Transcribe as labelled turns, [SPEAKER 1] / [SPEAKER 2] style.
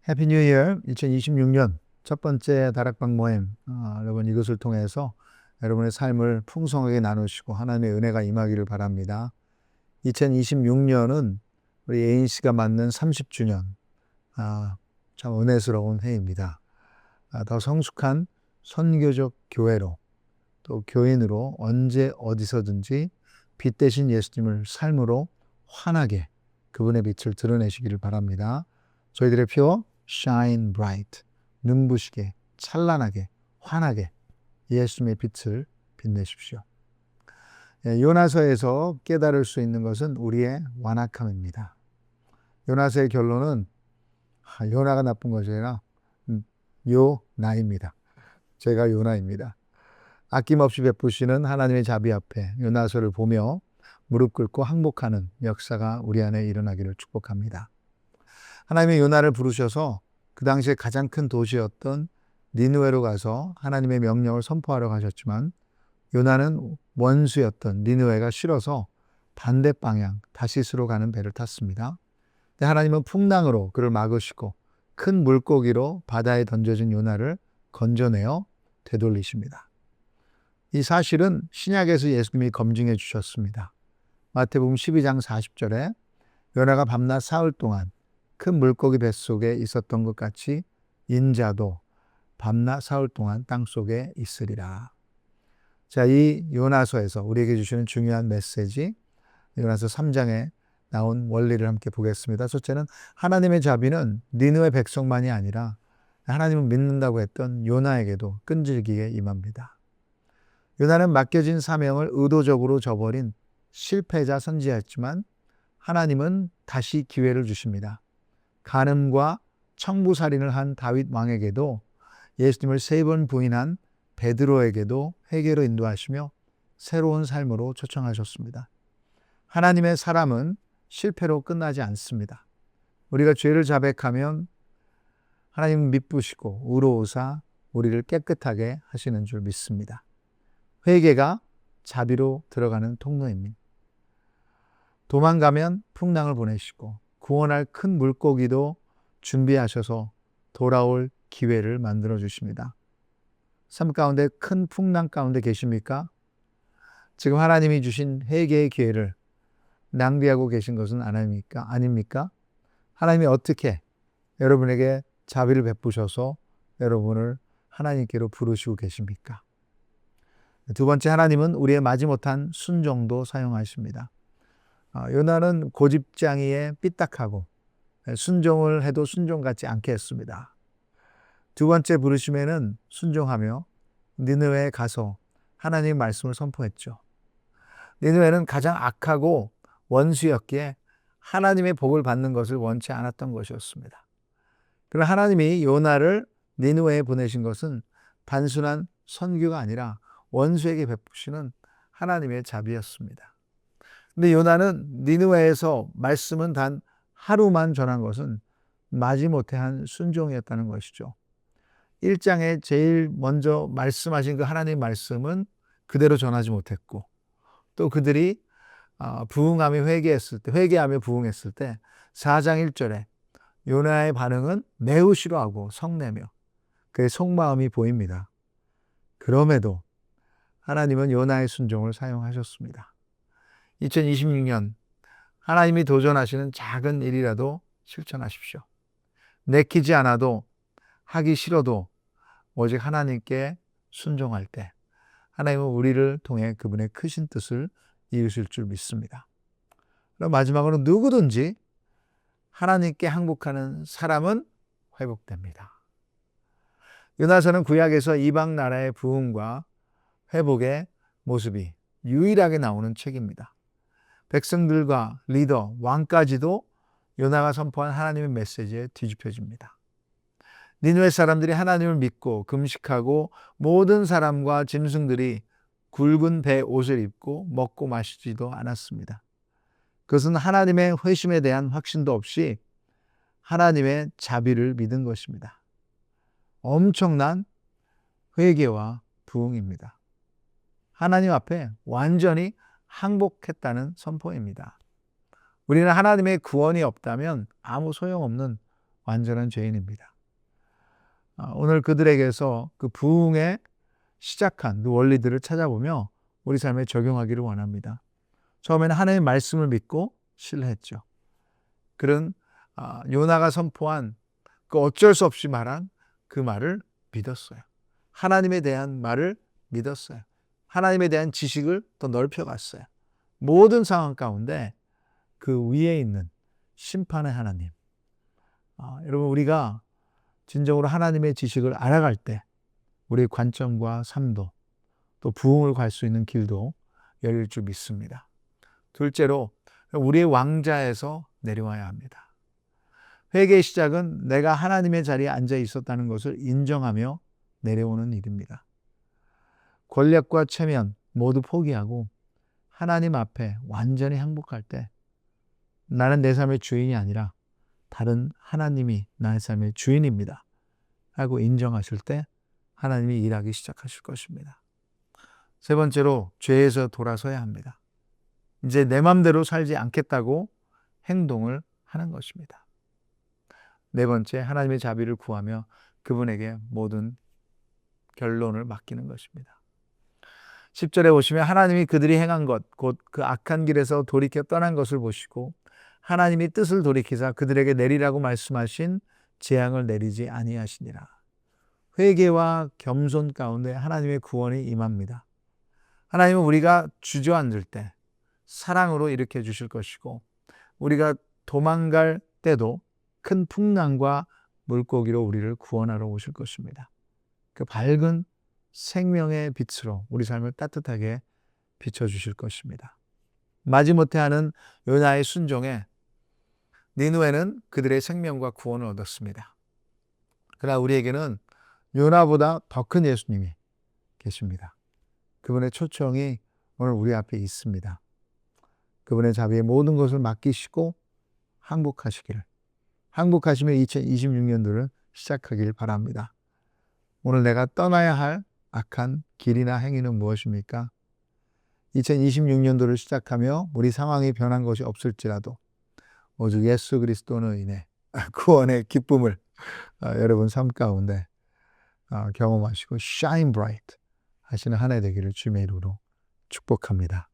[SPEAKER 1] 해피 뉴 이어 2026년 첫 번째 다락방 모임. 여러분 이것을 통해서 여러분의 삶을 풍성하게 나누시고 하나님의 은혜가 임하기를 바랍니다. 2026년은 우리 예인 씨가 맞는 30주년. 참 은혜스러운 해입니다. 더 성숙한 선교적 교회로 또 교인으로 언제 어디서든지 빛 대신 예수님을 삶으로 환하게 그분의 빛을 드러내시기를 바랍니다. 저희들의 표 Shine Bright, 눈부시게 찬란하게 환하게 예수님의 빛을 빛내십시오. 요나서에서 깨달을 수 있는 것은 우리의 완악함입니다. 요나서의 결론은 요나가 나쁜 것이 아니라 요나입니다. 제가 요나입니다. 아낌없이 베푸시는 하나님의 자비 앞에 요나서를 보며 무릎 꿇고 항복하는 역사가 우리 안에 일어나기를 축복합니다. 하나님의 요나를 부르셔서 그 당시에 가장 큰 도시였던 니느웨로 가서 하나님의 명령을 선포하러 가셨지만 요나는 원수였던 니느웨가 싫어서 반대 방향 다시스로 가는 배를 탔습니다. 근데 하나님은 풍랑으로 그를 막으시고 큰 물고기로 바다에 던져진 요나를 건져내어 되돌리십니다. 이 사실은 신약에서 예수님이 검증해 주셨습니다. 마태복음 12장 40절에 요나가 밤낮 사흘 동안 큰 물고기 뱃속에 있었던 것 같이 인자도 밤낮 사흘 동안 땅속에 있으리라. 자, 이 요나서에서 우리에게 주시는 중요한 메시지, 요나서 3장에 나온 원리를 함께 보겠습니다. 첫째는 하나님의 자비는 니느웨 백성만이 아니라 하나님을 믿는다고 했던 요나에게도 끈질기게 임합니다. 요나는 맡겨진 사명을 의도적으로 저버린 실패자 선지자였지만 하나님은 다시 기회를 주십니다. 간음과 청부살인을 한 다윗 왕에게도 예수님을 3번 부인한 베드로에게도 회개로 인도하시며 새로운 삶으로 초청하셨습니다. 하나님의 사람은 실패로 끝나지 않습니다. 우리가 죄를 자백하면 하나님은 미쁘시고 의로우사 우리를 깨끗하게 하시는 줄 믿습니다. 회개가 자비로 들어가는 통로입니다. 도망가면 풍랑을 보내시고 구원할 큰 물고기도 준비하셔서 돌아올 기회를 만들어 주십니다. 삶 가운데 큰 풍랑 가운데 계십니까? 지금 하나님이 주신 회개의 기회를 낭비하고 계신 것은 아닙니까? 하나님이 어떻게 여러분에게 자비를 베푸셔서 여러분을 하나님께로 부르시고 계십니까? 두 번째, 하나님은 우리의 마지못한 순종도 사용하십니다. 요나는 고집장이에 삐딱하고 순종을 해도 순종 같지 않게 했습니다. 두 번째 부르심에는 순종하며 니느웨에 가서 하나님의 말씀을 선포했죠. 니느웨는 가장 악하고 원수였기에 하나님의 복을 받는 것을 원치 않았던 것이었습니다. 그러나 하나님이 요나를 니느웨에 보내신 것은 단순한 선교가 아니라 원수에게 베푸시는 하나님의 자비였습니다. 근데 요나는 니느웨에서 말씀은 단 하루만 전한 것은 마지못해 한 순종이었다는 것이죠. 1장에 제일 먼저 말씀하신 그 하나님의 말씀은 그대로 전하지 못했고 또 그들이 회개하며 부응했을 때 4장 1절에 요나의 반응은 매우 싫어하고 성내며 그의 속마음이 보입니다. 그럼에도 하나님은 요나의 순종을 사용하셨습니다. 2026년 하나님이 도전하시는 작은 일이라도 실천하십시오. 내키지 않아도 하기 싫어도 오직 하나님께 순종할 때 하나님은 우리를 통해 그분의 크신 뜻을 이루실 줄 믿습니다. 그럼 마지막으로 누구든지 하나님께 항복하는 사람은 회복됩니다. 요나서는 구약에서 이방 나라의 부흥과 회복의 모습이 유일하게 나오는 책입니다. 백성들과 리더, 왕까지도 요나가 선포한 하나님의 메시지에 뒤집혀집니다. 니느웨 사람들이 하나님을 믿고 금식하고 모든 사람과 짐승들이 굵은 배 옷을 입고 먹고 마시지도 않았습니다. 그것은 하나님의 회심에 대한 확신도 없이 하나님의 자비를 믿은 것입니다. 엄청난 회개와 부흥입니다. 하나님 앞에 완전히 항복했다는 선포입니다. 우리는 하나님의 구원이 없다면 아무 소용없는 완전한 죄인입니다. 오늘 그들에게서 그 부흥의 시작한 그 원리들을 찾아보며 우리 삶에 적용하기를 원합니다. 처음에는 하나님의 말씀을 믿고 신뢰했죠. 그런 요나가 선포한 그 어쩔 수 없이 말한 그 말을 믿었어요. 하나님에 대한 말을 믿었어요. 하나님에 대한 지식을 더 넓혀갔어요. 모든 상황 가운데 그 위에 있는 심판의 하나님. 여러분, 우리가 진정으로 하나님의 지식을 알아갈 때 우리의 관점과 삶도 또 부흥을 갈 수 있는 길도 열릴 줄 믿습니다. 둘째로 우리의 왕자에서 내려와야 합니다. 회개의 시작은 내가 하나님의 자리에 앉아 있었다는 것을 인정하며 내려오는 일입니다. 권력과 체면 모두 포기하고 하나님 앞에 완전히 항복할 때 나는 내 삶의 주인이 아니라 다른 하나님이 나의 삶의 주인입니다 하고 인정하실 때 하나님이 일하기 시작하실 것입니다. 세 번째로 죄에서 돌아서야 합니다. 이제 내 맘대로 살지 않겠다고 행동을 하는 것입니다. 네 번째, 하나님의 자비를 구하며 그분에게 모든 결론을 맡기는 것입니다. 10절에 보시면 하나님이 그들이 행한 것, 곧 그 악한 길에서 돌이켜 떠난 것을 보시고 하나님이 뜻을 돌이키사 그들에게 내리라고 말씀하신 재앙을 내리지 아니하시니라. 회개와 겸손 가운데 하나님의 구원이 임합니다. 하나님은 우리가 주저앉을 때 사랑으로 일으켜 주실 것이고 우리가 도망갈 때도 큰 풍랑과 물고기로 우리를 구원하러 오실 것입니다. 그 밝은 생명의 빛으로 우리 삶을 따뜻하게 비춰주실 것입니다. 마지못해 하는 요나의 순종에 니느웨는 그들의 생명과 구원을 얻었습니다. 그러나 우리에게는 요나보다 더 큰 예수님이 계십니다. 그분의 초청이 오늘 우리 앞에 있습니다. 그분의 자비에 모든 것을 맡기시고 항복하시기를, 항복하시며 2026년도를 시작하길 바랍니다. 오늘 내가 떠나야 할 악한 길이나 행위는 무엇입니까? 2026년도를 시작하며 우리 상황이 변한 것이 없을지라도 오직 예수 그리스도로 인해 구원의 기쁨을 여러분 삶 가운데 경험하시고 shine bright 하시는 한 해 되기를 주님의 이름으로 축복합니다.